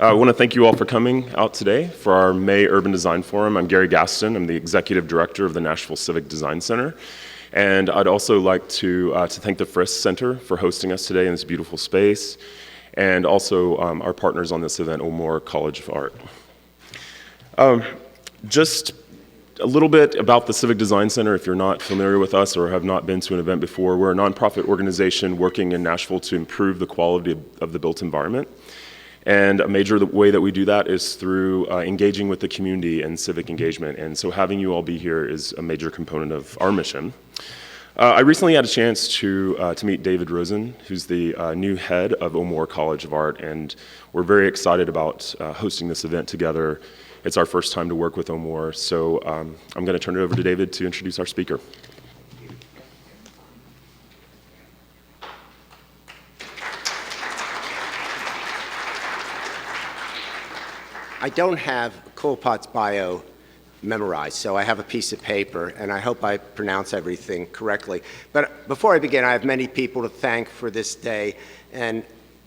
I want to thank you all for coming out today for our May Urban Design Forum. I'm Gary Gaston. I'm the Executive Director of the Nashville Civic Design Center. And I'd also like to thank the Frist Center for hosting us today in this beautiful space, and also our partners on this event, O'Moore College of Art. Just a little bit about the Civic Design Center, if you're not familiar with us or have not been to an event before. We're a nonprofit organization working in Nashville to improve the quality of the built environment. And a major way that we do that is through engaging with the community and civic engagement. And so having you all be here is a major component of our mission. I recently had a chance to meet David Rosen, who's the new head of O'Moore College of Art, and we're very excited about hosting this event together. It's our first time to work with O'Moore, so I'm going to turn it over to David to introduce our speaker. I don't have Kulapat's bio memorized, so I have a piece of paper, and I hope I pronounce everything correctly. But before I begin, I have many people to thank for this day, and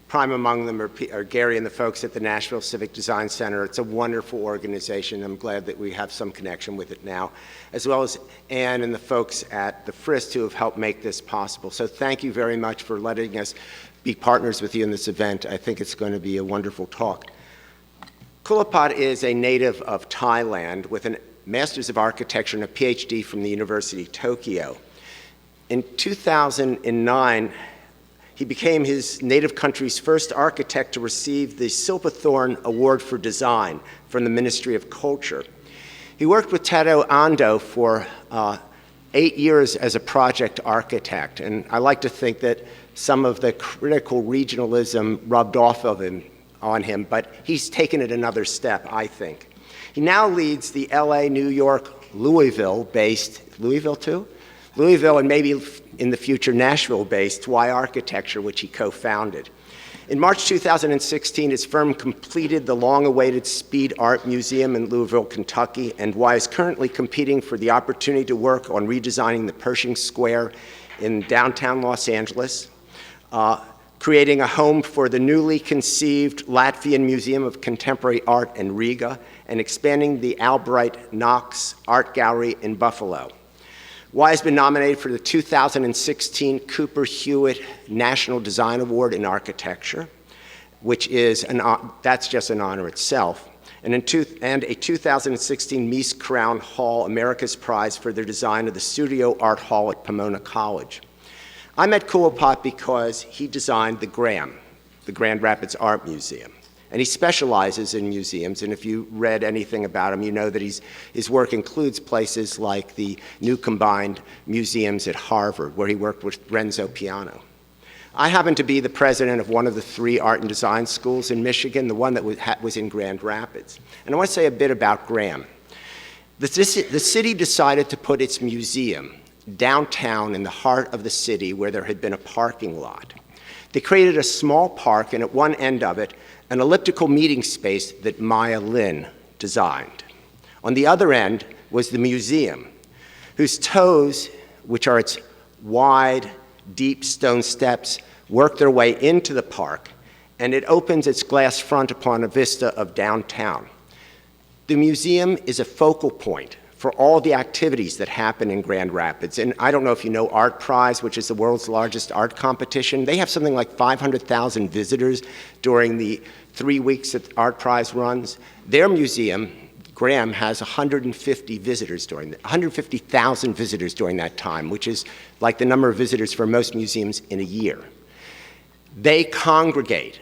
prime among them are Gary and the folks at the Nashville Civic Design Center. It's a wonderful organization. I'm glad that we have some connection with it now, as well as Ann and the folks at the Frist who have helped make this possible. So thank you very much for letting us be partners with you in this event. I think it's going to be a wonderful talk. Kulapat is a native of Thailand with a Master's of Architecture and a Ph.D. from the University of Tokyo. In 2009, he became his native country's first architect to receive the Silpathorn Award for Design from the Ministry of Culture. He worked with Tadao Ando for 8 years as a project architect, and I like to think that some of the critical regionalism rubbed off on him, but he's taken it another step, I think. He now leads the LA, New York, Louisville-based, Louisville too? Louisville and maybe in the future Nashville-based Y Architecture, which he co-founded. In March 2016, his firm completed the long-awaited Speed Art Museum in Louisville, Kentucky, and Y is currently competing for the opportunity to work on redesigning the Pershing Square in downtown Los Angeles, creating a home for the newly conceived Latvian Museum of Contemporary Art in Riga, and expanding the Albright Knox Art Gallery in Buffalo. Y has been nominated for the 2016 Cooper Hewitt National Design Award in Architecture, which is that's just an honor itself, and a 2016 Mies Crown Hall America's Prize for their design of the Studio Art Hall at Pomona College. I met Kulapat because he designed the GRAM, the Grand Rapids Art Museum. And he specializes in museums, and if you read anything about him, you know that his work includes places like the new combined museums at Harvard, where he worked with Renzo Piano. I happen to be the president of one of the 3 art and design schools in Michigan, the one that was in Grand Rapids. And I want to say a bit about GRAM. The city decided to put its museum downtown in the heart of the city where there had been a parking lot. They created a small park, and at one end of it, an elliptical meeting space that Maya Lin designed. On the other end was the museum, whose toes, which are its wide, deep stone steps, work their way into the park, and it opens its glass front upon a vista of downtown. The museum is a focal point for all the activities that happen in Grand Rapids. And I don't know if you know Art Prize, which is the world's largest art competition. They have something like 500,000 visitors during the 3 weeks that Art Prize runs. Their museum, GRAM, has 150,000 visitors during that time, which is like the number of visitors for most museums in a year. They congregate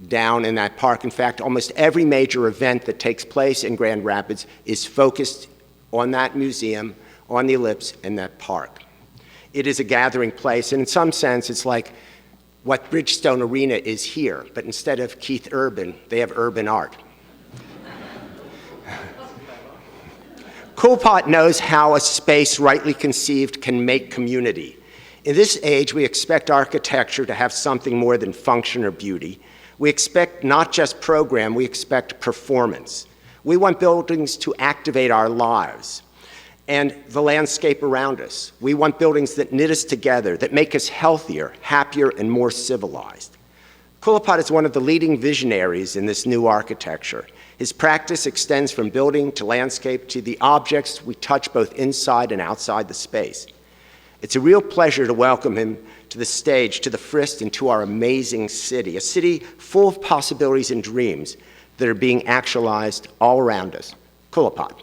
down in that park. In fact, almost every major event that takes place in Grand Rapids is focused on that museum, on the ellipse, and that park. It is a gathering place, and in some sense, it's like what Bridgestone Arena is here, but instead of Keith Urban, they have urban art. Kulapat knows how a space rightly conceived can make community. In this age, we expect architecture to have something more than function or beauty. We expect not just program, we expect performance. We want buildings to activate our lives and the landscape around us. We want buildings that knit us together, that make us healthier, happier, and more civilized. Kulapat is one of the leading visionaries in this new architecture. His practice extends from building to landscape to the objects we touch both inside and outside the space. It's a real pleasure to welcome him to the stage, to the Frist, and to our amazing city, a city full of possibilities and dreams that are being actualized all around us. Kulapat.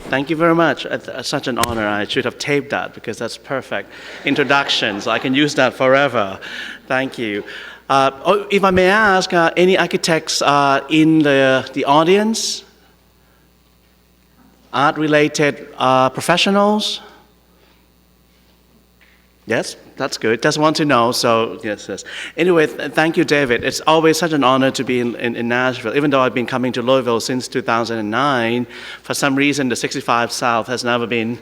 Thank you very much. It's such an honor. I should have taped that because that's perfect introduction, so I can use that forever. Thank you. If I may ask, any architects in the audience? Art-related professionals? Yes, that's good. Just want to know, so yes. Anyway, thank you, David. It's always such an honor to be in Nashville. Even though I've been coming to Louisville since 2009, for some reason the 65 South has never been.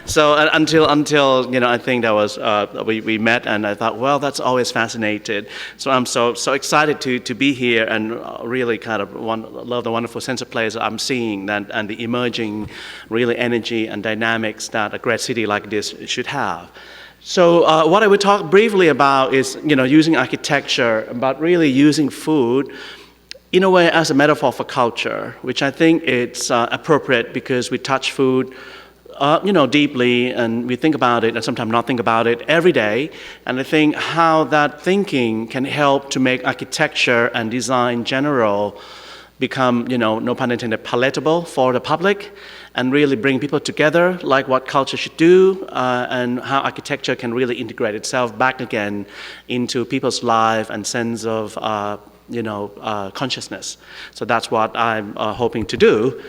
So until I think that was we met, and I thought, well, that's always fascinated. So I'm so excited to be here, and really kind of love the wonderful sense of place I'm seeing, and the emerging really energy and dynamics that a great city like this should have. So what I would talk briefly about is, using architecture, but really using food in a way as a metaphor for culture, which I think it's appropriate because we touch food, deeply, and we think about it and sometimes not think about it every day. And I think how that thinking can help to make architecture and design in general become, no pun intended, palatable for the public, and really bring people together, like what culture should do, and how architecture can really integrate itself back again into people's life and sense of, consciousness. So that's what I'm hoping to do.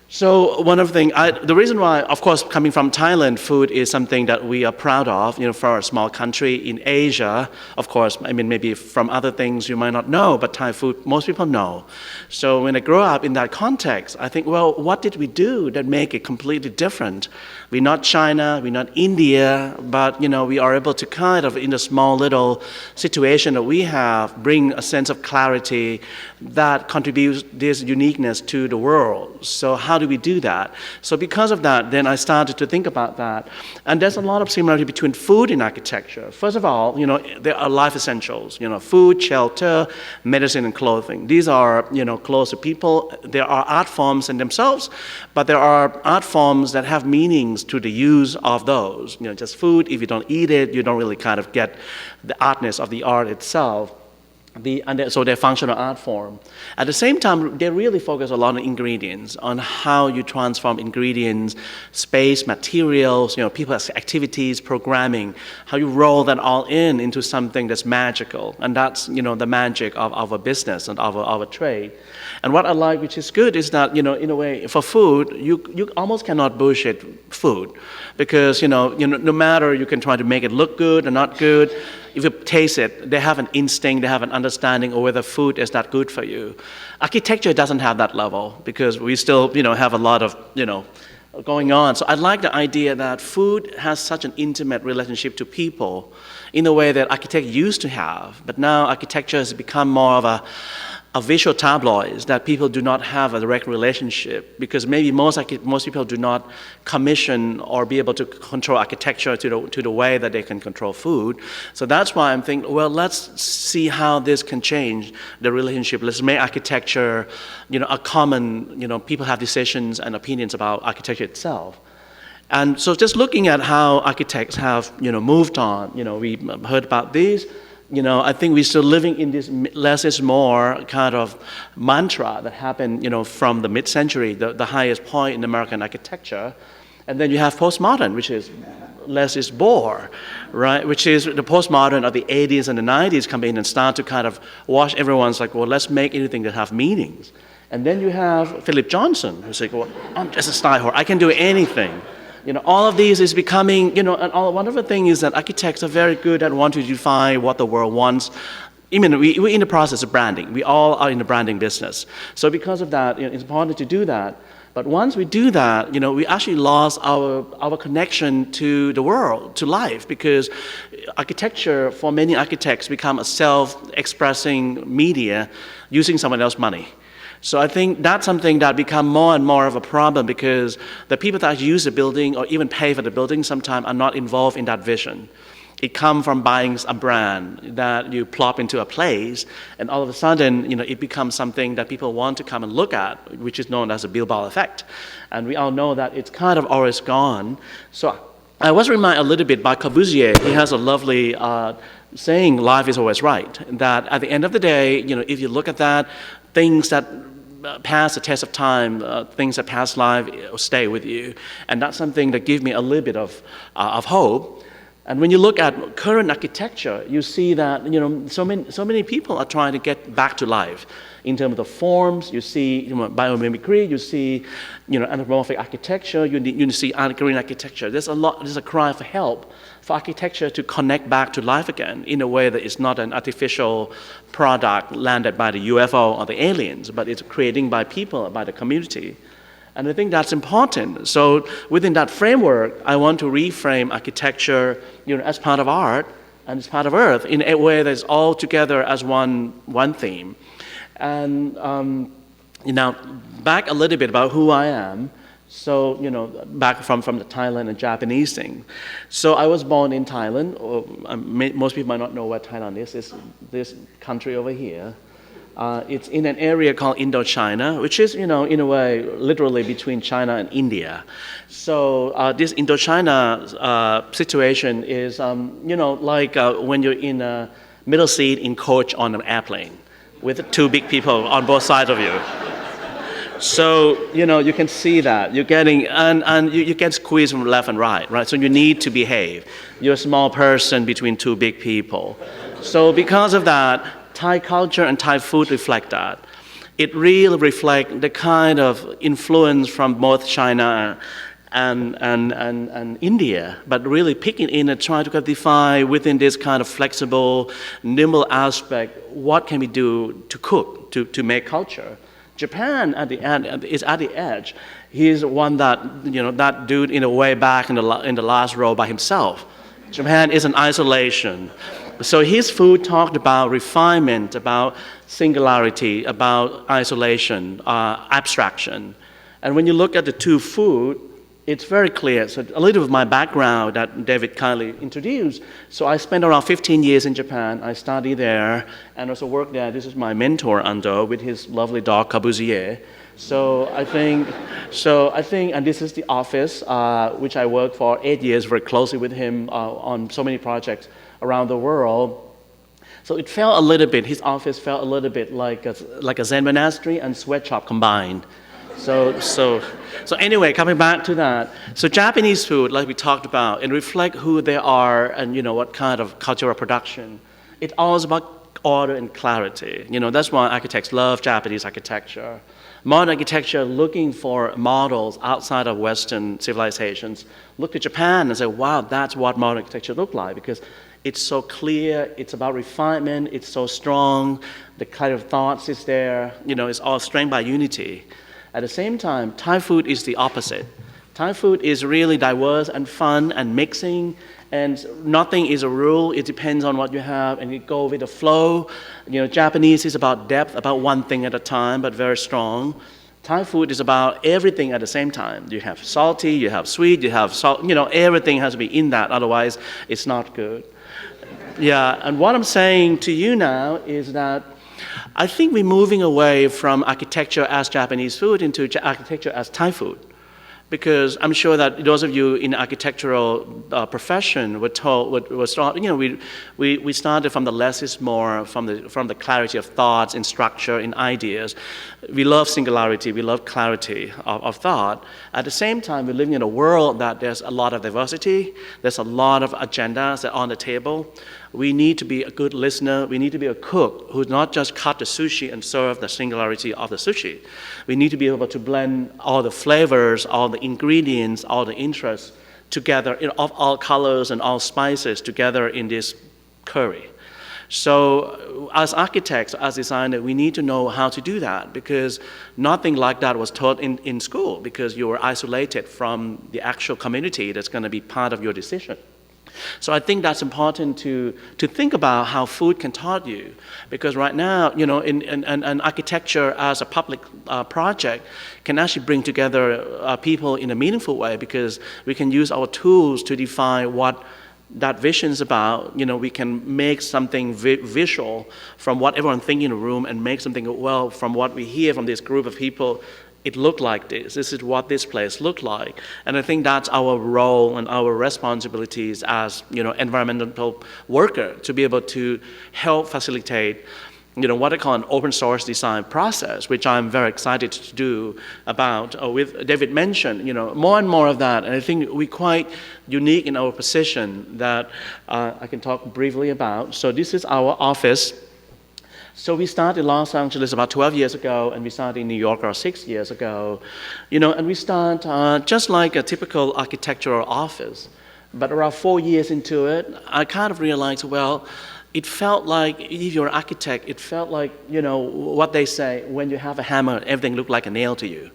So one of the things, the reason why, of course, coming from Thailand, food is something that we are proud of, for a small country in Asia. Of course, maybe from other things you might not know, but Thai food, most people know. So when I grew up in that context, I think, well, what did we do that make it completely different? We're not China, we're not India, but, we are able to kind of, in a small little situation that we have, bring a sense of clarity that contributes this uniqueness to the world. So how do we do that? So because of that, then I started to think about that. And there's a lot of similarity between food and architecture. First of all, there are life essentials, food, shelter, medicine, and clothing. These are, close to people. There are art forms in themselves, but there are art forms that have meanings to the use of those. Just food, if you don't eat it, you don't really kind of get the artness of the art itself. So they're functional art form. At the same time, they really focus a lot on ingredients, on how you transform ingredients, space, materials, people's activities, programming, how you roll that all into something that's magical. And that's, the magic of our business and of our trade. And what I like, which is good, is that, in a way, for food, you almost cannot bullshit food. Because, no matter you can try to make it look good or not good, if you taste it, they have an instinct, they have an understanding of whether food is that good for you. Architecture doesn't have that level because we still, have a lot of, going on. So I like the idea that food has such an intimate relationship to people in a way that architecture used to have. But now architecture has become more of a visual tabloids that people do not have a direct relationship, because maybe most people do not commission or be able to control architecture to the way that they can control food. So that's why I'm thinking, well, let's see how this can change the relationship. Let's make architecture, a common, people have decisions and opinions about architecture itself. And so just looking at how architects have, moved on, we heard about these. I think we're still living in this less is more kind of mantra that happened, from the mid-century, the highest point in American architecture. And then you have postmodern, which is less is more, right? Which is the postmodern of the 80s and the 90s come in and start to kind of wash everyone's like, well, let's make anything that have meanings. And then you have Philip Johnson, who's like, well, I'm just a style whore. I can do anything. All of these is becoming, and one of the things is that architects are very good at wanting to define what the world wants. We're in the process of branding. We all are in the branding business. So because of that, it's important to do that. But once we do that, we actually lost our connection to the world, to life, because architecture, for many architects, become a self-expressing media using someone else's money. So I think that's something that become more and more of a problem because the people that use the building or even pay for the building sometimes are not involved in that vision. It comes from buying a brand that you plop into a place, and all of a sudden, it becomes something that people want to come and look at, which is known as a billboard effect. And we all know that it's kind of always gone. So I was reminded a little bit by Corbusier. He has a lovely saying, life is always right. That at the end of the day, if you look at that, things that pass the test of time, things that pass life stay with you. And that's something that gives me a little bit of hope. And when you look at current architecture, you see that so many people are trying to get back to life. In terms of the forms, you see biomimicry, you see anthropomorphic architecture, you see green architecture. There's a cry for help for architecture to connect back to life again in a way that it's not an artificial product landed by the UFO or the aliens, but it's created by people, by the community. And I think that's important. So within that framework, I want to reframe architecture, as part of art and as part of Earth in a way that's all together as one theme. And now back a little bit about who I am. So back from the Thailand and Japanese thing. So I was born in Thailand. Most people might not know where Thailand is. It's this country over here. It's in an area called Indochina, which is, in a way, literally between China and India. So this Indochina situation is, like when you're in a middle seat in coach on an airplane with two big people on both sides of you. So, you can see that. You're getting, and you get squeezed from left and right? So you need to behave. You're a small person between two big people. So because of that, Thai culture and Thai food reflect that. It really reflects the kind of influence from both China and India, but really picking in and trying to define within this kind of flexible, nimble aspect, what can we do to cook, to make culture. Japan at the end is at the edge. He's one that, that dude in a way back in the last row by himself. Japan is an isolation. So his food talked about refinement, about singularity, about isolation, abstraction. And when you look at the two food, it's very clear. So a little of my background that David kindly introduced. So I spent around 15 years in Japan. I studied there and also worked there. This is my mentor, Ando, with his lovely dog, Corbusier. So I think, and this is the office, which I worked for 8 years very closely with him on so many projects around the world. So it felt a little bit, his office felt a little bit like a Zen monastery and sweatshop combined. So anyway, coming back to that. So Japanese food, like we talked about, and reflect who they are and what kind of cultural production. It's always about order and clarity. That's why architects love Japanese architecture. Modern architecture looking for models outside of Western civilizations. Look to Japan and say, wow, that's what modern architecture looks like, because it's so clear, it's about refinement, it's so strong, the kind of thoughts is there, it's all strength by unity. At the same time, Thai food is the opposite. Thai food is really diverse and fun and mixing, and nothing is a rule. It depends on what you have, and you go with the flow. Japanese is about depth, about one thing at a time, but very strong. Thai food is about everything at the same time. You have salty, you have sweet, you have salt. Everything has to be in that, otherwise it's not good. Yeah, and what I'm saying to you now is that I think we're moving away from architecture as Japanese food into architecture as Thai food. Because I'm sure that those of you in the architectural profession we started from the less is more, from the clarity of thoughts in structure, in ideas. We love singularity, we love clarity of thought. At the same time, we're living in a world that there's a lot of diversity, there's a lot of agendas that are on the table. We need to be a good listener. We need to be a cook who not just cut the sushi and serve the singularity of the sushi. We need to be able to blend all the flavors, all the ingredients, all the interests together, of all colors and all spices together in this curry. So as architects, as designers, we need to know how to do that, because nothing like that was taught in school, because you were isolated from the actual community that's going to be part of your decision. So I think that's important to think about how food can taught you, because right now, you know, in architecture as a public project can actually bring together people in a meaningful way, because we can use our tools to define what that vision is about. You know, we can make something visual from what everyone thinks in the room and make something, well, from what we hear from this group of people, it looked like this. This is what this place looked like. And I think that's our role and our responsibilities as, you know, environmental worker, to be able to help facilitate, you know, what I call an open source design process, which I'm very excited to do about. With David mentioned, you know, more and more of that. And I think we're quite unique in our position that I can talk briefly about. So this is our office. So we started in Los Angeles about 12 years ago, and we started in New York about 6 years ago. You know, and we start just like a typical architectural office. But around 4 years into it, I kind of realized, well, it felt like, if you're an architect, it felt like, you know, what they say, when you have a hammer, everything looked like a nail to you,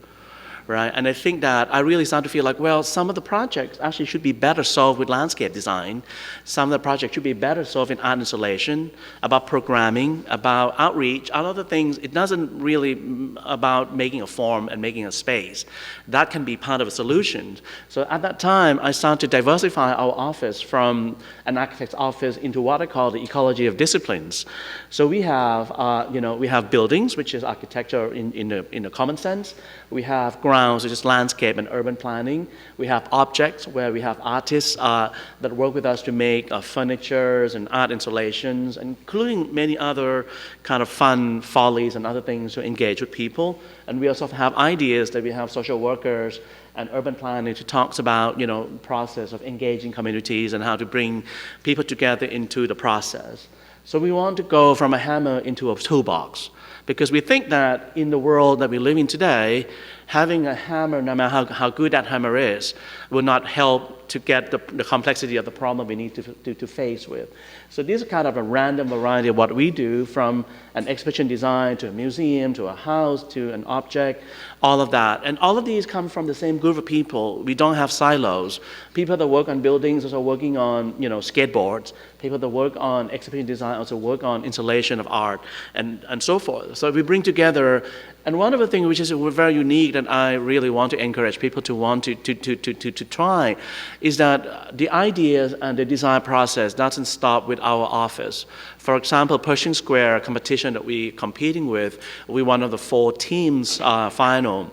right? And I think that I really started to feel like, well, some of the projects actually should be better solved with landscape design. Some of the projects should be better solved in art installation, about programming, about outreach, all other things. It doesn't really about making a form and making a space. That can be part of a solution. So at that time, I started to diversify our office from an architect's office into what I call the ecology of disciplines. So we have, you know, we have buildings, which is architecture in the common sense. We have grounds, which is landscape and urban planning. We have objects, where we have artists that work with us to make furnitures and art installations, including many other kind of fun follies and other things to engage with people. And we also have ideas that we have social workers and urban planning to talk about, you know, process of engaging communities and how to bring people together into the process. So we want to go from a hammer into a toolbox, because we think that in the world that we live in today, having a hammer, no matter how good that hammer is, will not help to get the complexity of the problem we need to face with. So this is kind of a random variety of what we do, from an exhibition design to a museum to a house to an object, all of that. And all of these come from the same group of people. We don't have silos. People that work on buildings also working on, you know, skateboards. People that work on exhibition design also work on installation of art and so forth. So we bring together. And one of the things which is very unique that I really want to encourage people to want to try is that the ideas and the design process doesn't stop with our office. For example, Pershing Square competition that we're competing with, we're one of the 4 teams final.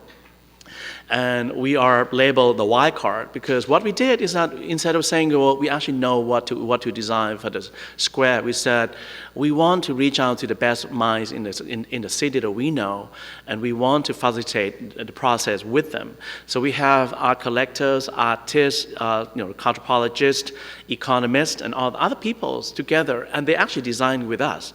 And we are labeled the Y card, because what we did is that instead of saying, well, we actually know what to design for the square, we said we want to reach out to the best minds in the city that we know, and we want to facilitate the process with them. So we have art collectors, artists, you know, anthropologists, economists, and all the other peoples together, and they actually design with us.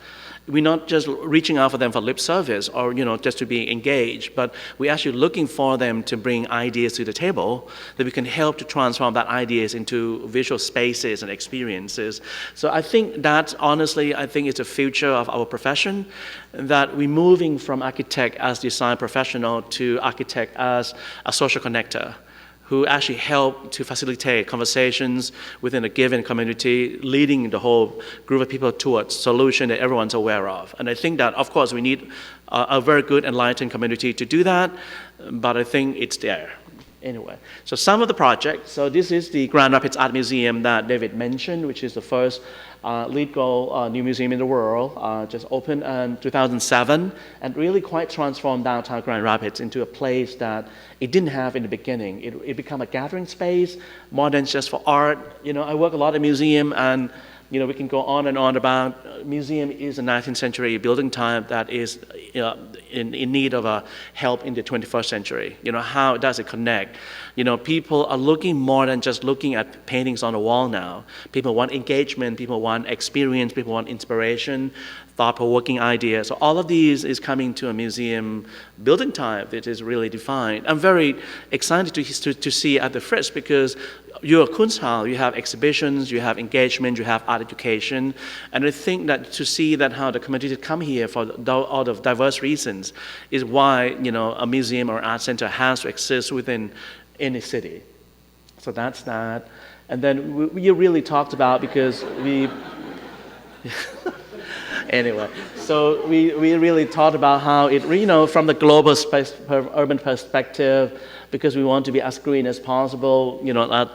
We're not just reaching out for them for lip service or, you know, just to be engaged, but we're actually looking for them to bring ideas to the table that we can help to transform that ideas into visual spaces and experiences. So I think that, honestly, I think it's the future of our profession, that we're moving from architect as design professional to architect as a social connector, who actually help to facilitate conversations within a given community, leading the whole group of people towards solution that everyone's aware of. And I think that, of course, we need a very good, enlightened community to do that, but I think it's there. Anyway, so some of the projects. So this is the Grand Rapids Art Museum that David mentioned, which is the first LEED Gold new museum in the world, just opened in 2007, and really quite transformed downtown Grand Rapids into a place that it didn't have in the beginning. It became a gathering space, more than just for art. You know, I work a lot in museum, and you know, we can go on and on about museum is a 19th century building type that is in need of help in the 21st century. You know, how does it connect? You know, people are looking more than just looking at paintings on the wall now. People want engagement, people want experience, people want inspiration, thought-provoking ideas. So all of these is coming to a museum building type that is really defined. I'm very excited to see at the Fritz, because you're a Kunsthalle, you have exhibitions, you have engagement, you have art education, and I think that to see that how the community come here for all of diverse reasons is why, you know, a museum or art center has to exist within any city. So that's that. And then we really talked about, because we, anyway, so we really thought about how it, from the global urban perspective, because we want to be as green as possible.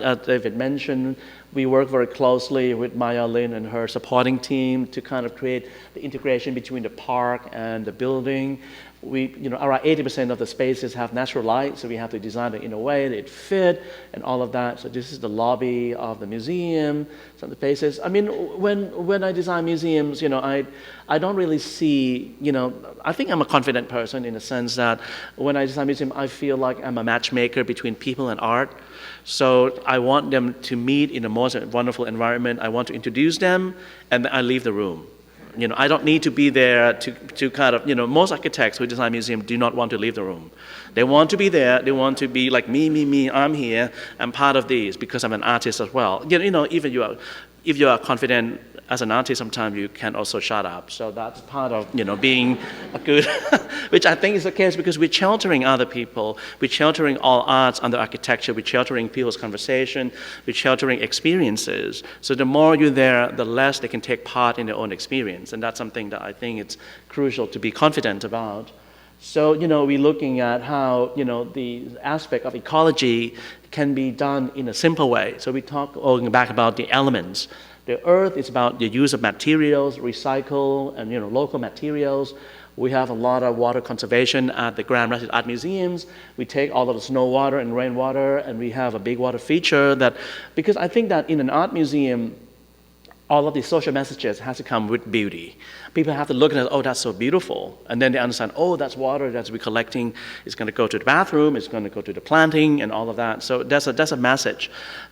As David mentioned, we work very closely with Maya Lin and her supporting team to kind of create the integration between the park and the building. Around 80% of the spaces have natural light, so we have to design it in a way that it fit and all of that. So this is the lobby of the museum, some of the places. I mean, when I design museums, I don't really see, I think I'm a confident person in the sense that when I design museum, I feel like I'm a matchmaker between people and art. So I want them to meet in the most wonderful environment. I want to introduce them, and then I leave the room. I don't need to be there to kind of, most architects who design museums do not want to leave the room. They want to be there. They want to be like me, I'm here. I'm part of these because I'm an artist as well. Even if you are confident as an artist, sometimes you can also shut up. So that's part of, being a good, which I think is the case because we're sheltering other people. We're sheltering all arts under architecture. We're sheltering people's conversation. We're sheltering experiences. So the more you're there, the less they can take part in their own experience. And that's something that I think it's crucial to be confident about. So, we're looking at how, the aspect of ecology can be done in a simple way. So we talk going back about the elements. The earth is about the use of materials, recycle, and local materials. We have a lot of water conservation at the Grand Rapids Art Museums. We take all of the snow water and rainwater, and we have a big water feature because I think that in an art museum, all of the social messages has to come with beauty. People have to look at it, oh, that's so beautiful. And then they understand, oh, that's water that we're collecting. It's going to go to the bathroom. It's going to go to the planting and all of that. So that's a message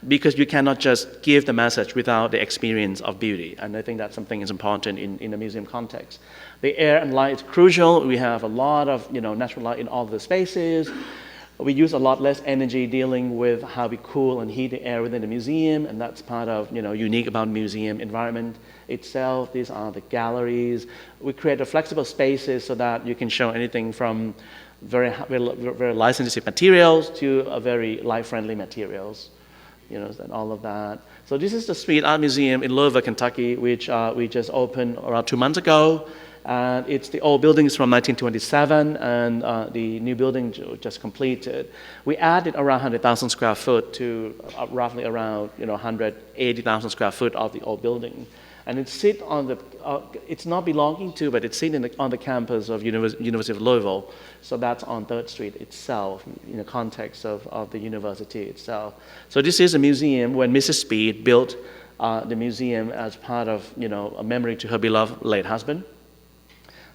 because you cannot just give the message without the experience of beauty. And I think that's something that's important in a museum context. The air and light is crucial. We have a lot of natural light in all the spaces. We use a lot less energy dealing with how we cool and heat the air within the museum, and that's part of unique about museum environment itself. These are the galleries. We create the flexible spaces so that you can show anything from very light sensitive materials to a very light-friendly materials, and all of that. So this is the Street Art Museum in Louisville, Kentucky, which we just opened around 2 months ago. And it's the old building is from 1927, and the new building just completed. We added around 100,000 square foot to roughly around 180,000 square foot of the old building. And it sits on the, it's not belonging to, but it's sitting on the campus of University of Louisville. So that's on 3rd Street itself, in the context of the university itself. So this is a museum when Mrs. Speed built the museum as part of a memory to her beloved late husband.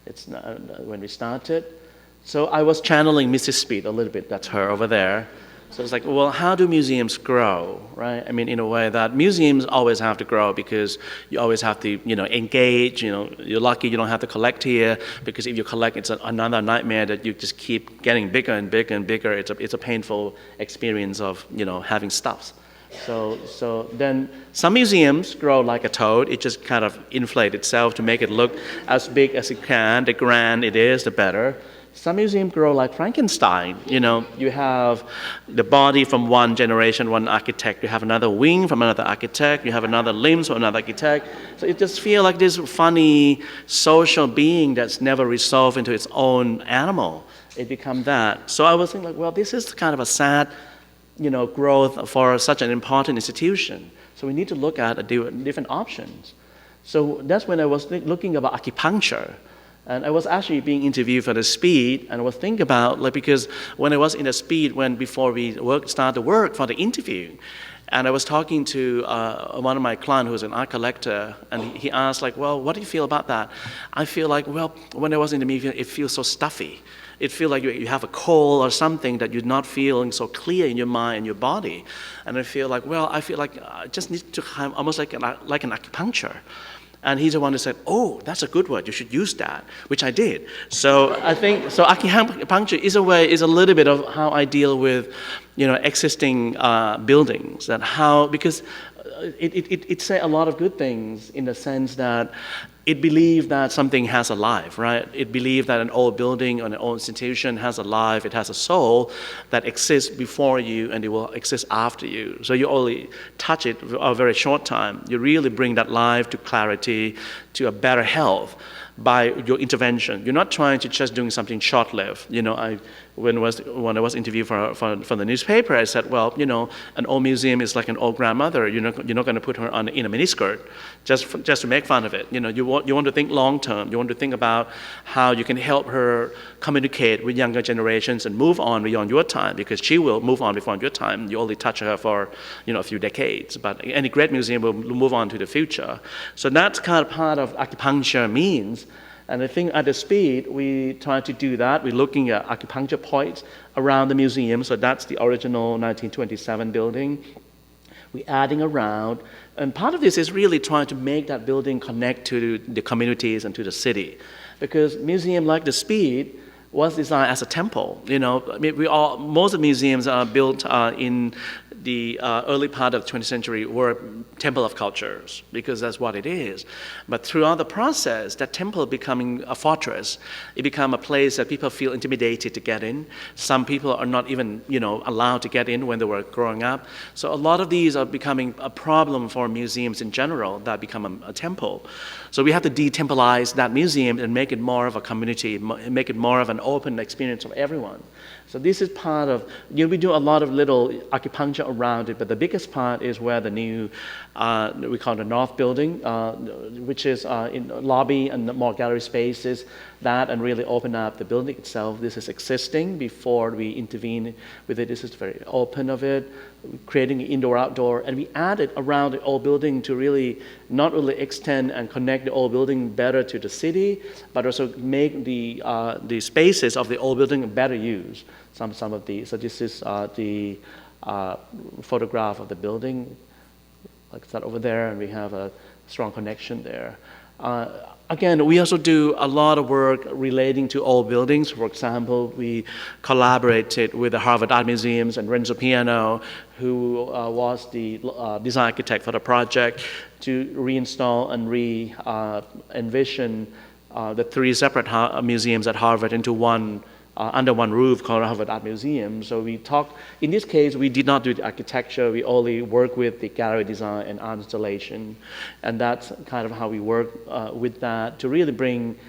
It's when we started. So I was channeling Mrs. Speed a little bit, that's her over there. So it's like, well, how do museums grow, right? I mean, in a way that museums always have to grow because you always have to, engage, you're lucky you don't have to collect here because if you collect, it's another nightmare that you just keep getting bigger and bigger and bigger. It's a painful experience of, having stuffs. So then some museums grow like a toad. It just kind of inflates itself to make it look as big as it can. The grand it is, the better. Some museums grow like Frankenstein. You have the body from one generation, one architect. You have another wing from another architect. You have another limbs from another architect. So it just feels like this funny social being that's never resolved into its own animal. It becomes that. So I was thinking, like, well, this is kind of a sad growth for such an important institution. So we need to look at different options. So that's when I was looking about acupuncture. And I was actually being interviewed for the Speed, and I was thinking about, because when I was in the Speed, before we started the work for the interview, and I was talking to one of my clients who's an art collector, and he asked, well, what do you feel about that? I feel like, well, when I was in the museum, it feels so stuffy. It feels like you have a cold or something that you're not feeling so clear in your mind and your body. And I feel like I just need to have almost like an acupuncture. And he's the one who said, oh, that's a good word, you should use that, which I did. So I think, acupuncture is a little bit of how I deal with, existing buildings, because it said a lot of good things in the sense that it believed that something has a life, right? It believed that an old building or an old institution has a life, it has a soul that exists before you and it will exist after you. So you only touch it for a very short time. You really bring that life to clarity, to a better health by your intervention. You're not trying to just doing something short-lived. When I was interviewed for the newspaper, I said, well, an old museum is like an old grandmother. You're not going to put her in a miniskirt just to make fun of it. You want to think long-term. You want to think about how you can help her communicate with younger generations and move on beyond your time, because she will move on beyond your time. You only touch her for a few decades, but any great museum will move on to the future. So that's kind of part of acupuncture means. And I think at the speed, we try to do that. We're looking at acupuncture points around the museum. So that's the original 1927 building. We're adding around. And part of this is really trying to make that building connect to the communities and to the city. Because museum like the Speed was designed as a temple. Most of the museums are built in the early part of the 20th century were temple of cultures, because that's what it is. But throughout the process, that temple becoming a fortress, it became a place that people feel intimidated to get in. Some people are not even, allowed to get in when they were growing up. So a lot of these are becoming a problem for museums in general that become a temple. So we have to detempolize that museum and make it more of a community, make it more of an open experience for everyone. So this is part of, we do a lot of little acupuncture around it, but the biggest part is where the new, we call it the North Building, which is in lobby and more gallery spaces, that and really open up the building itself. This is existing before we intervene with it. This is very open of it, creating indoor-outdoor, and we added around the old building to really not only extend and connect the old building better to the city, but also make the spaces of the old building better use. Some of these. So this is the photograph of the building, like that over there, and we have a strong connection there. Again, we also do a lot of work relating to old buildings. For example, we collaborated with the Harvard Art Museums and Renzo Piano, who was the design architect for the project, to reinstall and envision the three separate museums at Harvard into one, under one roof called Harvard Art Museum. So we talked, in this case, we did not do the architecture, we only work with the gallery design and art installation. And that's kind of how we work with that, to really bring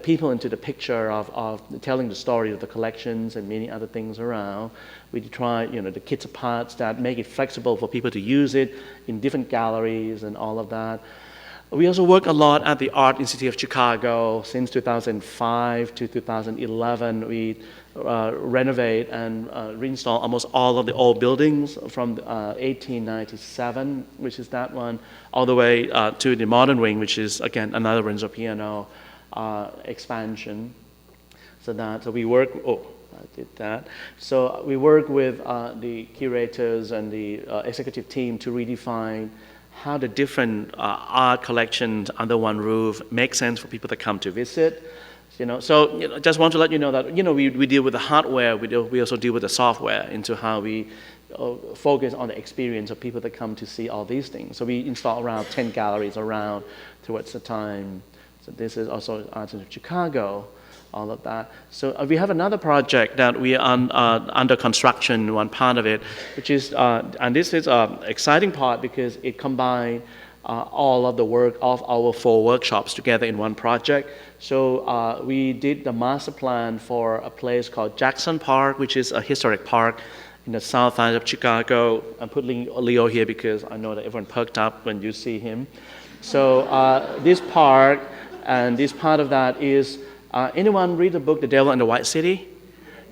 people into the picture of telling the story of the collections and many other things around. We try, the kits of parts that make it flexible for people to use it in different galleries and all of that. We also work a lot at the Art Institute of Chicago. Since 2005 to 2011, we renovate and reinstall almost all of the old buildings from 1897, which is that one, all the way to the modern wing, which is, again, another Renzo Piano expansion. So we work, I did that. So we work with the curators and the executive team to redefine how the different art collections under one roof make sense for people that come to visit. So just want to let you know that we deal with the hardware, we also deal with the software into how we focus on the experience of people that come to see all these things. So we install around 10 galleries around towards the time. So this is also Art Institute of Chicago, all of that. So we have another project that we are under construction, one part of it, which is, and this is an exciting part because it combines all of the work of our 4 workshops together in one project. So we did the master plan for a place called Jackson Park, which is a historic park in the south side of Chicago. I'm putting Leo here because I know that everyone perked up when you see him. So this park, and this part of that is, anyone read the book The Devil and the White City?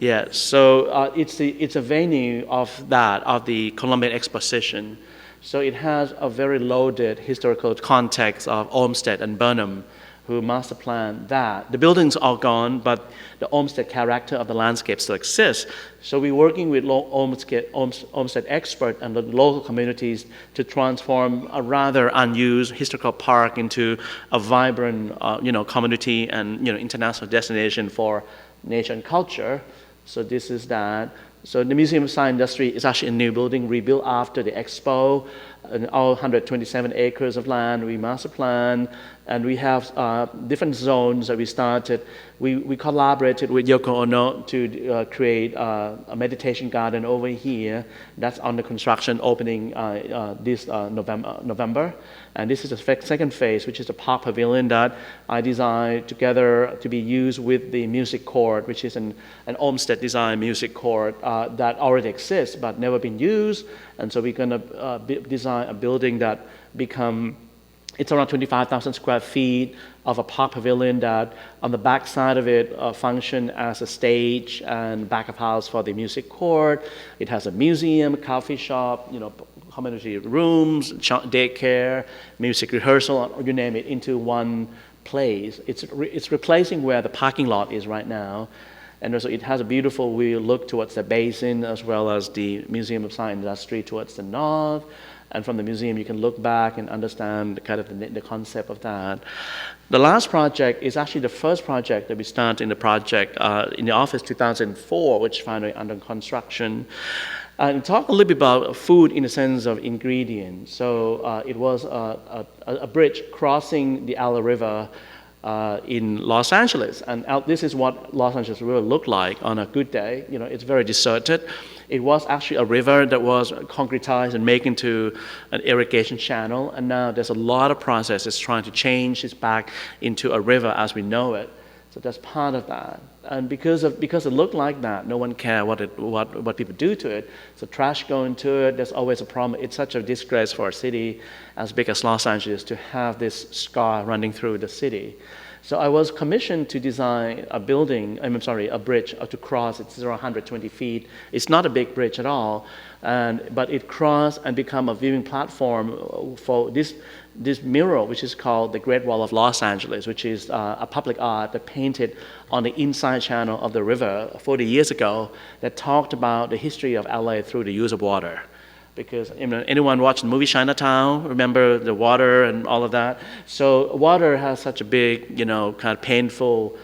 Yeah, so it's a venue of the Columbian Exposition. So it has a very loaded historical context of Olmsted and Burnham, who master planned that. The buildings are gone, but the Olmsted character of the landscape still exists. So we're working with Olmsted experts and the local communities to transform a rather unused historical park into a vibrant, community and international destination for nature and culture. So this is that. So the Museum of Science Industry is actually a new building rebuilt after the expo, and all 127 acres of land, we master plan, and we have different zones that we started. We collaborated with Yoko Ono to create a meditation garden over here. That's under construction, opening this November. And this is the second phase, which is the park pavilion that I designed together to be used with the music court, which is an Olmsted design music court that already exists but never been used. And so we're going to design a building that it's around 25,000 square feet of a park pavilion that on the back side of it function as a stage and back of house for the music court. It has a museum, a coffee shop, community rooms, daycare, music rehearsal, you name it, into one place. It's replacing where the parking lot is right now. And also it has a beautiful view look towards the basin as well as the Museum of Science Industry towards the north. And from the museum, you can look back and understand kind of the concept of that. The last project is actually the first project that we started in the project in the office 2004, which is finally under construction. And talk a little bit about food in the sense of ingredients. So it was a bridge crossing the Ella River in Los Angeles. And this is what Los Angeles River looked like on a good day. It's very deserted. It was actually a river that was concretized and made into an irrigation channel. And now there's a lot of processes trying to change this back into a river as we know it. So that's part of that. And because it looked like that, no one cared what people do to it. So trash going to it, there's always a problem. It's such a disgrace for a city as big as Los Angeles to have this scar running through the city. So I was commissioned to design a bridge to cross. It's around 120 feet. It's not a big bridge at all, but it crossed and become a viewing platform for this mural, which is called the Great Wall of Los Angeles, which is a public art that painted on the inside channel of the river 40 years ago that talked about the history of LA through the use of water. Because anyone watched the movie Chinatown, remember the water and all of that? So water has such a big, kind of painful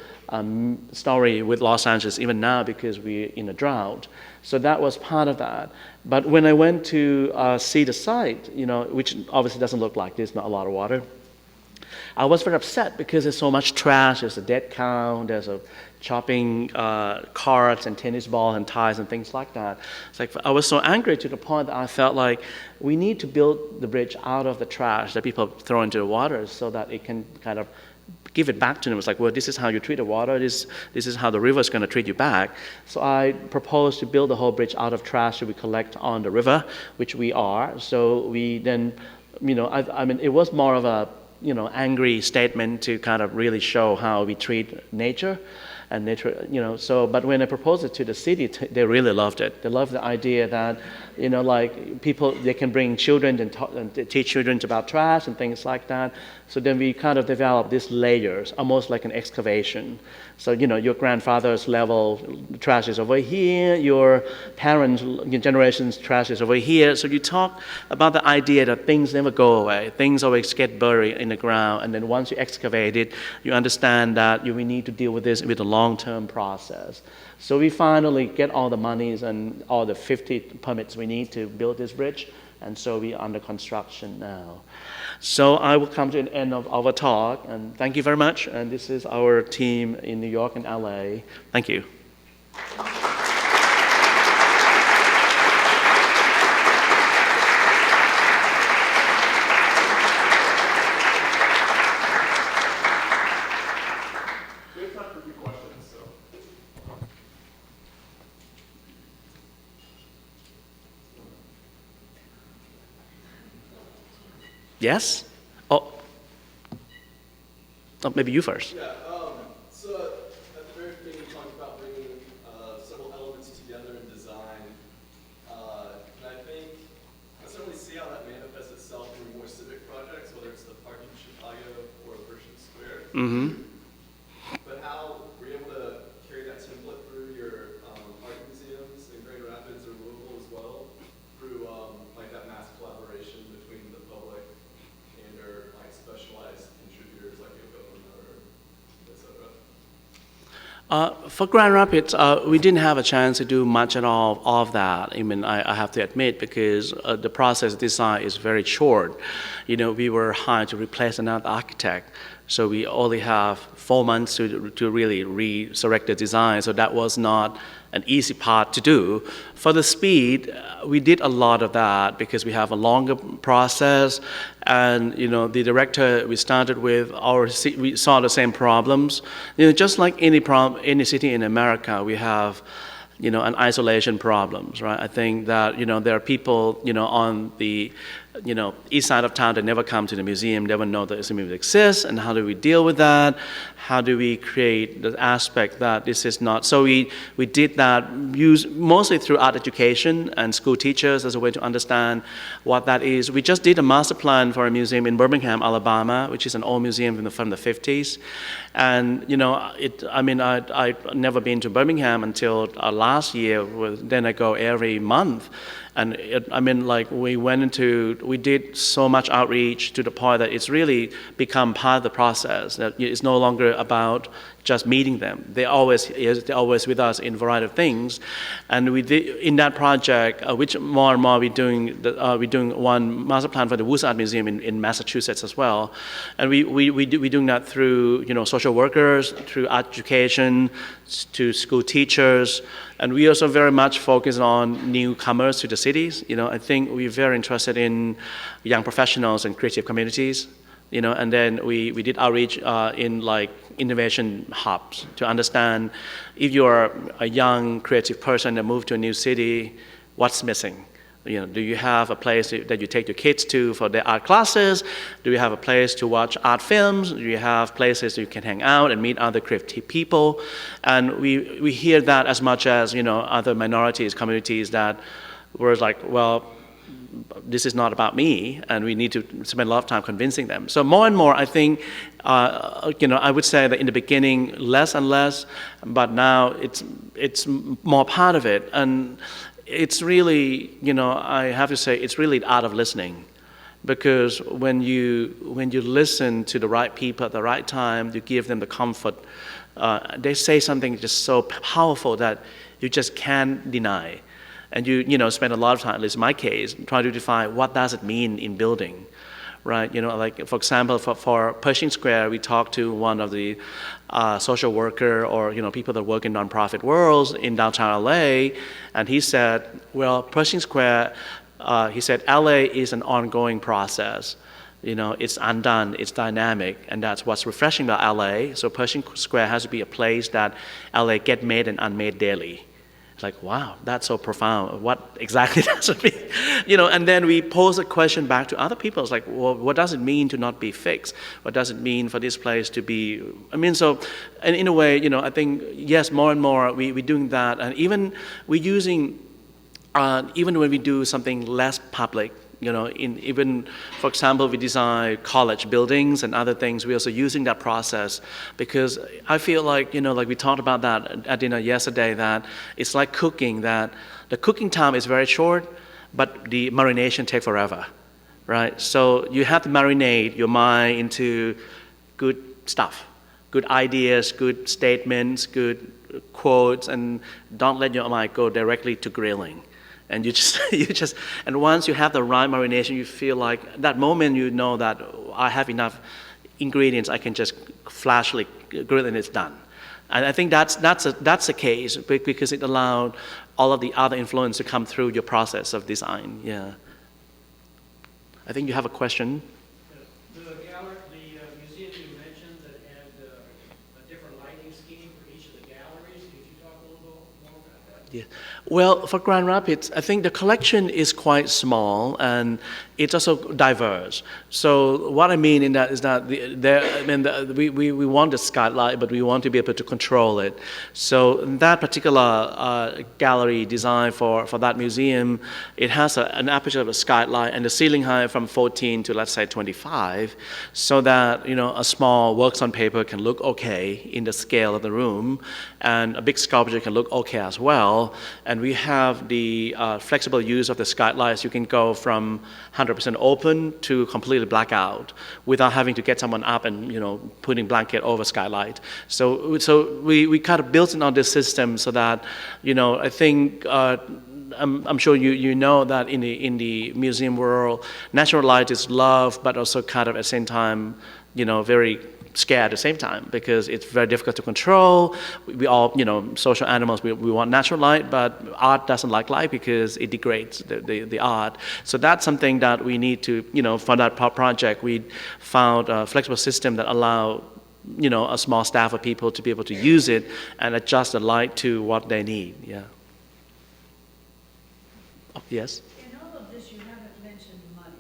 story with Los Angeles even now because we're in a drought. So that was part of that. But when I went to see the site, which obviously doesn't look like this, not a lot of water, I was very upset because there's so much trash. There's a dead cow, there's a chopping carts and tennis balls and ties and things like that. It's like I was so angry to the point that I felt like we need to build the bridge out of the trash that people throw into the water so that it can kind of give it back to them. It's like, well, this is how you treat the water. This is how the river is going to treat you back. So I proposed to build the whole bridge out of trash that we collect on the river, which we are. So we then, it was more of a angry statement to kind of really show how we treat nature. And nature, but when I proposed it to the city, they really loved it. They loved the idea that, like people, they can bring children and teach children about trash and things like that. So then we kind of developed these layers, almost like an excavation. So, your grandfather's level trash is over here, your parents' generation's trash is over here. So you talk about the idea that things never go away. Things always get buried in the ground. And then once you excavate it, you understand that we need to deal with this with a long-term process. So we finally get all the monies and all the 50 permits we need to build this bridge. And so we are under construction now. So I will come to an end of our talk, and thank you very much. And this is our team in New York and LA. Thank you. Yes? Oh, maybe you first. Yeah, so at the very beginning you talked about bringing several elements together in design. And I think I certainly see how that manifests itself through more civic projects, whether it's the park in Chicago or Pershing Square. Mm-hmm. But how were you able to carry that template through your art museums in Grand Rapids or Louisville as well, through like that mass collaboration between the public and their like specialized contributors like Yoko Ono, et cetera? For Grand Rapids, we didn't have a chance to do much at all of that. I mean, I have to admit, because the process design is very short. You know, we were hired to replace another architect, so we only have 4 months to really resurrect the design. So that was not an easy part to do. For the speed, we did a lot of that because we have a longer process, and you know, the director we started with, we saw the same problems. You know, just like any city in America, we have, you know, an isolation problems, right? I think that, you know, there are people, you know, on the, you know, east side of town that never come to the museum, never know that the museum exists, and how do we deal with that? How do we create the aspect that this is not? So we did that mostly through art education and school teachers as a way to understand what that is. We just did a master plan for a museum in Birmingham, Alabama, which is an old museum from the 50s. And, you know, I'd never been to Birmingham until last year. Then I go every month. And we did so much outreach to the point that it's really become part of the process. That it's no longer about just meeting them. They're always with us in a variety of things. And we did, in that project, which more and more we're doing one master plan for the Woods Art Museum in Massachusetts as well. And we're doing that through, you know, social workers, through art education, to school teachers. And we also very much focus on newcomers to the cities. You know, I think we're very interested in young professionals and creative communities. You know, and then we did outreach in like innovation hubs to understand if you're a young creative person that moved to a new city, what's missing? You know, do you have a place that you take your kids to for their art classes? Do you have a place to watch art films? Do you have places you can hang out and meet other creative people? And we hear that as much as, you know, other minorities, communities that were like, well, this is not about me, and we need to spend a lot of time convincing them. So more and more, I think, you know, I would say that in the beginning, less and less, but now it's more part of it. And it's really, you know, I have to say, it's really the art of listening. Because when you listen to the right people at the right time, you give them the comfort, they say something just so powerful that you just can't deny. And you know, spend a lot of time, at least in my case, trying to define what does it mean in building, right? You know, like for example, for Pershing Square, we talked to one of the social worker or, you know, people that work in nonprofit worlds in downtown LA, and he said, well, Pershing Square, he said, LA is an ongoing process. You know, it's undone, it's dynamic, and that's what's refreshing about LA. So Pershing Square has to be a place that LA get made and unmade daily. It's like, wow, that's so profound. What exactly does it mean? You know, and then we pose a question back to other people. It's like, well, what does it mean to not be fixed? What does it mean for this place to be, so, and in a way, you know, I think, yes, more and more we're doing that. And even we're using, even when we do something less public, you know, even, for example, we design college buildings and other things, we're also using that process because I feel like, you know, like we talked about that at dinner yesterday, that it's like cooking, that the cooking time is very short, but the marination takes forever, right? So you have to marinate your mind into good stuff, good ideas, good statements, good quotes, and don't let your mind go directly to grilling. And you just, and once you have the right marination, you feel like that moment you know that I have enough ingredients, I can just flashly grill and it's done. And I think that's the case because it allowed all of the other influence to come through your process of design. Yeah. I think you have a question. The museum you mentioned that had a different lighting scheme for each of the galleries. Could you talk a little more about that? Yeah. Well, for Grand Rapids, I think the collection is quite small and it's also diverse. So what I mean in that is that we want the skylight, but we want to be able to control it. So that particular gallery design for that museum, it has an aperture of a skylight and the ceiling height from 14 to let's say 25, so that, you know, a small works on paper can look okay in the scale of the room, and a big sculpture can look okay as well. And we have the flexible use of the skylights. You can go from 100 100% open to completely black out without having to get someone up and, putting blanket over skylight. So we kind of built it on this system so that, I think, I'm sure you know that in the museum world, natural light is loved, but also kind of at the same time, very scared at the same time because it's very difficult to control. We all, social animals, we want natural light, but art doesn't like light because it degrades the art. So that's something that we need to, for that project, we found a flexible system that allow a small staff of people to be able to use it and adjust the light to what they need. Yeah. Yes? In all of this, you haven't mentioned money.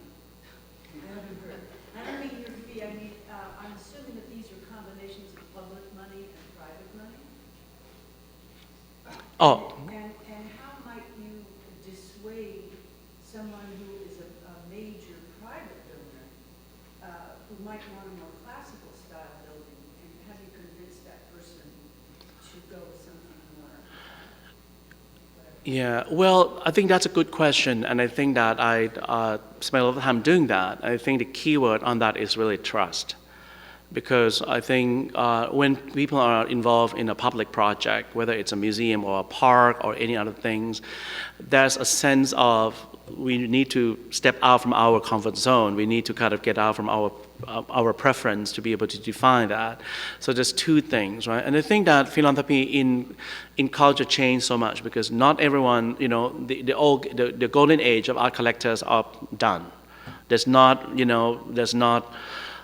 I haven't heard. I don't mean your fee, I'm assuming that these are combinations of public money and private money? Oh, And how might you dissuade someone who is a major private donor, who might want a more classical style building, and how do you convince that person to go with something more? yeah. Well, I think that's a good question, and I think that I spent a lot of time doing that. I think the key word on that is really trust. Because I think when people are involved in a public project, whether it's a museum or a park or any other things, there's a sense of we need to step out from our comfort zone. We need to kind of get out from our preference to be able to define that. So there's two things, right? And I think that philanthropy in culture changed so much because not everyone, the golden age of art collectors are done. There's not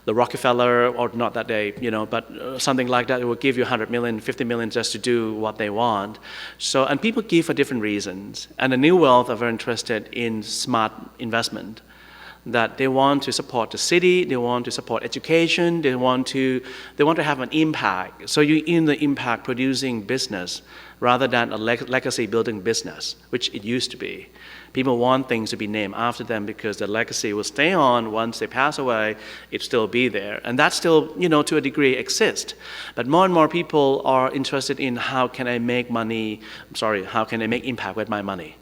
the Rockefeller, or not that day, but something like that, it will give you 100 million, 50 million just to do what they want. So, and people give for different reasons. And the New Wealth are very interested in smart investment, that they want to support the city, they want to support education, they want to have an impact. So you're in the impact producing business rather than a legacy building business, which it used to be. People want things to be named after them because the legacy will stay on. Once they pass away, it'll still be there. And that still, to a degree exists. But more and more people are interested in how can I make impact with my money?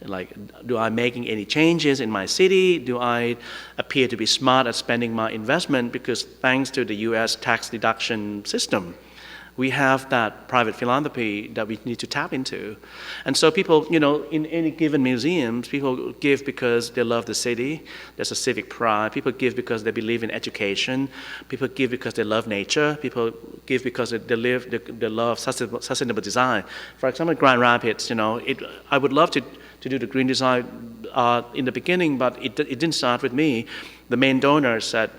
Like, do I making any changes in my city? Do I appear to be smart at spending my investment? Because thanks to the US tax deduction system, we have that private philanthropy that we need to tap into. And so people, in any given museums, people give because they love the city. There's a civic pride. People give because they believe in education. People give because they love nature. People give because they love sustainable design. For example, Grand Rapids, I would love to do the green design in the beginning, but it didn't start with me. The main donor said,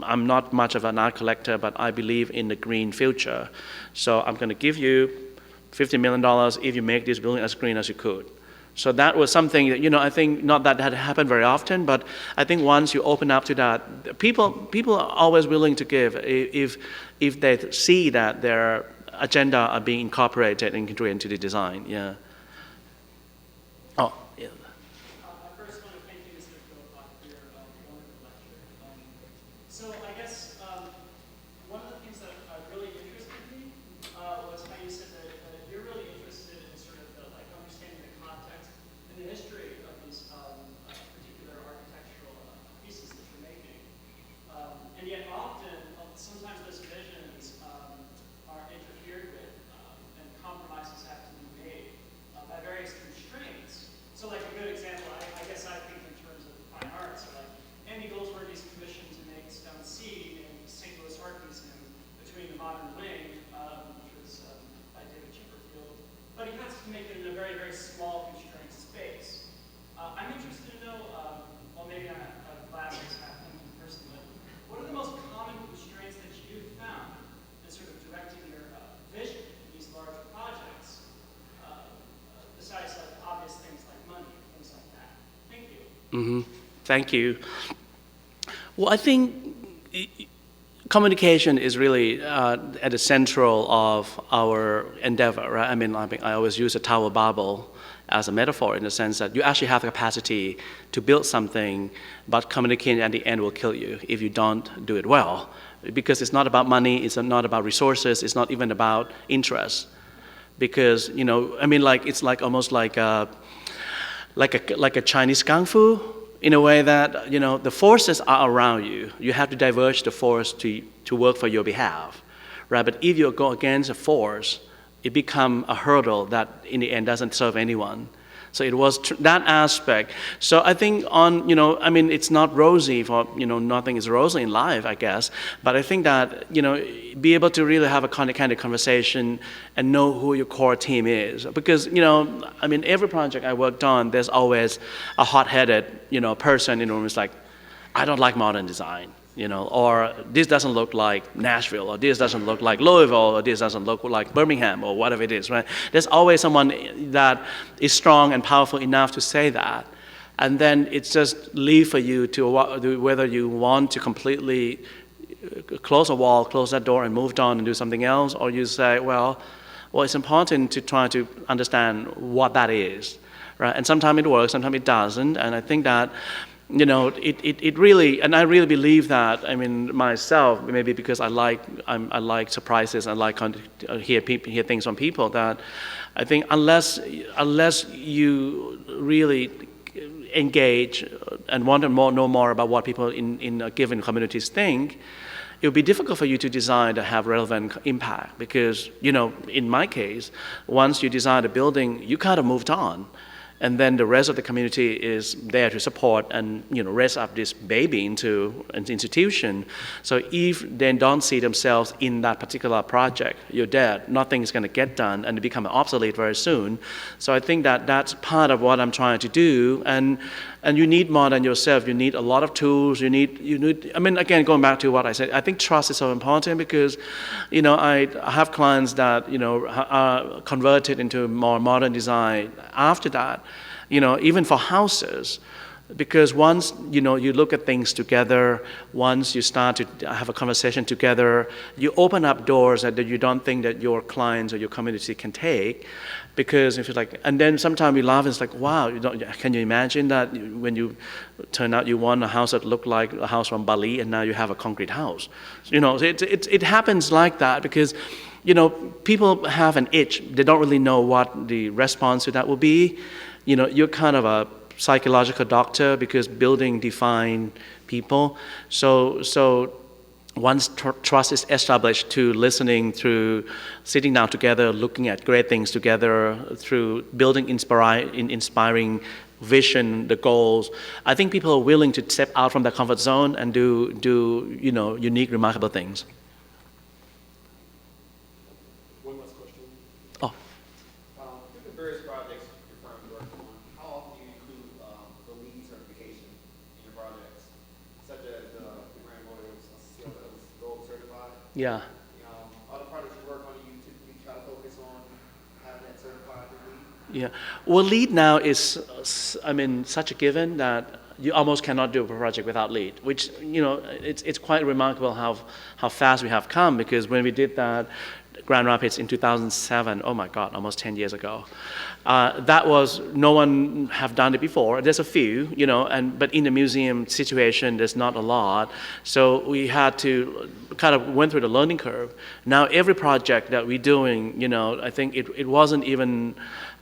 I'm not much of an art collector, but I believe in the green future. So I'm going to give you $50 million if you make this building as green as you could. So that was something that, I think not that had happened very often, but I think once you open up to that, people are always willing to give if they see that their agenda are being incorporated into the design. Yeah. Oh, yeah. I first want to thank you, Mr. Kulapat, for your wonderful lecture. So I guess one of the things that really interested me was how you said that you're really interested in sort of understanding the context and the history of these particular architectural pieces that you're making. And yet often, sometimes those visions are interfered with and compromises have to be made by various constraints. So like a good example, I guess I think in terms of fine arts, so like Andy Goldsworthy's commissioned to make Stone Sea in St. Louis Art Museum between the modern wing, which was by David Chipperfield, but he has to make it in a very, very small constrained space. I'm interested to know, well maybe I'm a glasses half thinking person, but what are the most common constraints that you've found in sort of directing your vision in these large projects, besides like obvious things like money, things like that? Thank you. Mm-hmm. Thank you. Well, I think communication is really at the central of our endeavor, right? I mean, I always use a Tower Babel as a metaphor in the sense that you actually have the capacity to build something, but communicating at the end will kill you if you don't do it well. Because it's not about money, it's not about resources, it's not even about interest. Because, it's like almost like a Chinese kung fu. in a way that, the forces are around you. You have to diverge the force to work for your behalf, right? But if you go against a force, it becomes a hurdle that in the end doesn't serve anyone. So it was that aspect. So I think it's not rosy for, nothing is rosy in life, I guess. But I think that, be able to really have a kind of conversation and know who your core team is. Because, every project I worked on, there's always a hot-headed, person in the room who's like, I don't like modern design. Or this doesn't look like Nashville, or this doesn't look like Louisville, or this doesn't look like Birmingham, or whatever it is, right? There's always someone that is strong and powerful enough to say that. And then it's just leave for you to whether you want to completely close a wall, close that door, and move on and do something else, or you say, well, it's important to try to understand what that is, right? And sometimes it works, sometimes it doesn't, and I think that it really, and I really believe that. Myself, maybe because I like surprises, I like to hear things from people. That I think unless you really engage and want to know more about what people in a given communities think, it would be difficult for you to design to have relevant impact. Because in my case, once you design a building, you kind of moved on. And then the rest of the community is there to support and raise up this baby into an institution. So if they don't see themselves in that particular project, you're dead. Nothing is going to get done, and it becomes obsolete very soon. So I think that that's part of what I'm trying to do. And you need more than yourself. You need a lot of tools. You need. Again, going back to what I said, I think trust is so important because, I have clients that are converted into more modern design after that. Even for houses, because once you look at things together, once you start to have a conversation together, you open up doors that you don't think that your clients or your community can take. Because if you're like, and then sometimes we laugh, it's like, wow, can you imagine that when you turn out you want a house that looked like a house from Bali, and now you have a concrete house? It happens like that because people have an itch. They don't really know what the response to that will be. You're kind of a psychological doctor because building define people. So once trust is established to listening, through sitting down together, looking at great things together, through building inspiring vision, the goals, I think people are willing to step out from their comfort zone and do unique, remarkable things. One last question. Oh. Through the various projects your firm works on, how often do you include the LEED certification in your projects, such as the Grand Royals Gold certified? Yeah. Other projects you work on, you typically try to focus on having that certified with LEED? Yeah. Well, LEED now is, such a given that you almost cannot do a project without LEED, which, it's quite remarkable how fast we have come, because when we did that Grand Rapids in 2007, oh my God, almost 10 years ago, that was, no one have done it before. There's a few, but in the museum situation, there's not a lot. So we had to kind of went through the learning curve. Now every project that we're doing, I think it wasn't even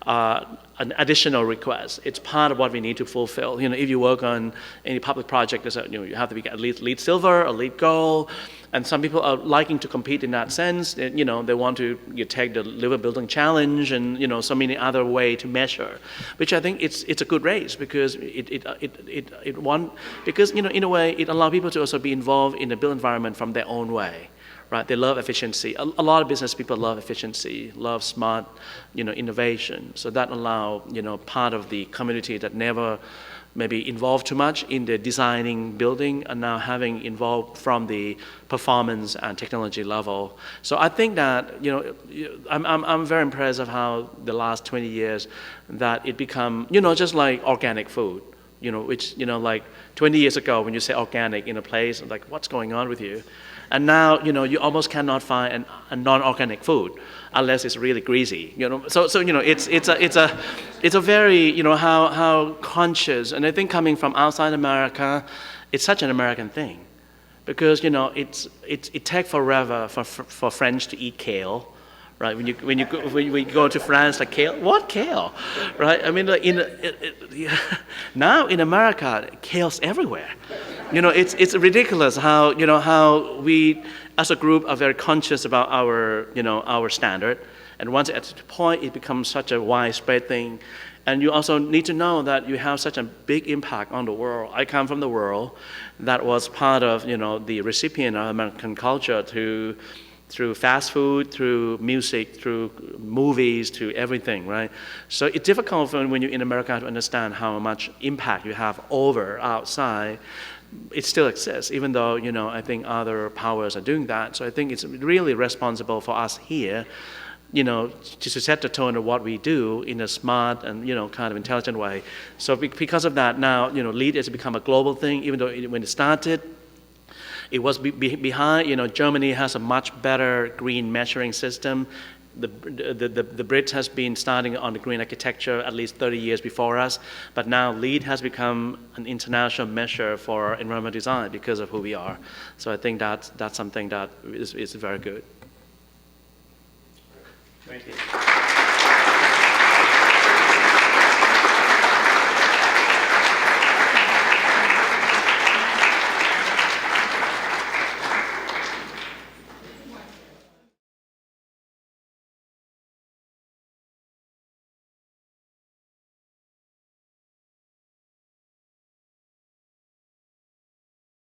an additional request. It's part of what we need to fulfill. If you work on any public project, there's you have to be at least LEED silver or LEED gold, and some people are liking to compete in that sense. They want to take the Liver Building Challenge and so many other way to measure, which I think it's a good race because in a way it allows people to also be involved in the built environment from their own way. Right? They love efficiency. A lot of business people love efficiency, love smart, innovation. So that allow, part of the community that never maybe involved too much in the designing building and now having involved from the performance and technology level. So I think that, I'm very impressed of how the last 20 years that it become, just like organic food. Which, like 20 years ago when you say organic in a place, like what's going on with you? And now, you almost cannot find a non-organic food unless it's really greasy, So it's a very, how conscious, and I think coming from outside America, it's such an American thing, because it takes forever for French to eat kale, right? When we go to France, like kale, what kale, right? I mean, like now in America, kale's everywhere. It's ridiculous how we as a group are very conscious about our standard, and once at the point it becomes such a widespread thing. And you also need to know that you have such a big impact on the world. I come from the world that was part of, the recipient of American culture through fast food, through music, through movies, to everything, right? So it's difficult when you're in America to understand how much impact you have outside. It still exists, even though, I think other powers are doing that. So I think it's really responsible for us here, to set the tone of what we do in a smart and, kind of intelligent way. So because of that, now, LEED has become a global thing, even though when it started, it was behind. Germany has a much better green measuring system. The Brits has been starting on the green architecture at least 30 years before us, but now LEED has become an international measure for environmental design because of who we are. So I think that's something that is very good. Thank you.